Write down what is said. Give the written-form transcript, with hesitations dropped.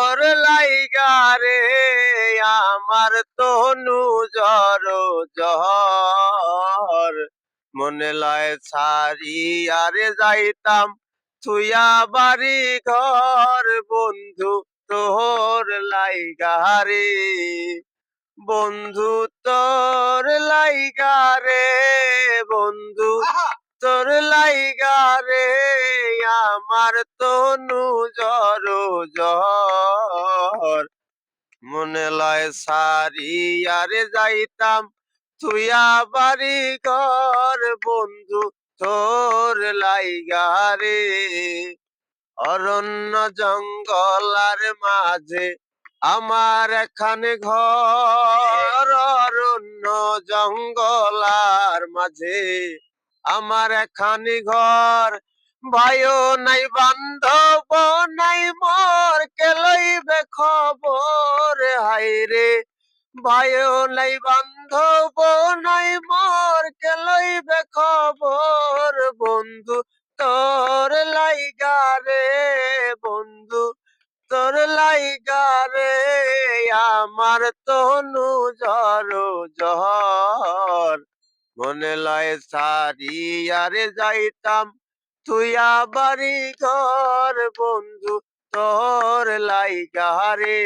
তোর লাইগা রে আমার তনু জ্বর জ্বর মনে লয় ছাড়ি আরে যাইতাম থুইয়া বাড়ি ঘর বন্ধু তোর লাইগা রে বন্ধু তোর লাইগা রে বন্ধু তোর লাইগা রে আমার তনু জ্বর জ্বর মনে লয় সারি আরে যাইতাম তুইয়া বাড়ি ঘর বন্ধু তোর লাইগা রে অরণ্য জঙ্গলার মাঝে আমার এখানে ঘর অরণ্য জঙ্গলার মাঝে আমার এখানে ঘর ভাইও নাই বান্ধব নাই মোর কে লইবে খবর হাইরে ভাইও নাই বান্ধব নাই মোর কে লইবে খবর বন্ধু তোর লাইগা রে বন্ধু তোর লাইগা রে আমার তনু জ্বর জ্বর মনে লয় সারি আরে যাইতাম তুইয়া বাড়ি ঘর বন্ধু তোর লাইগা রে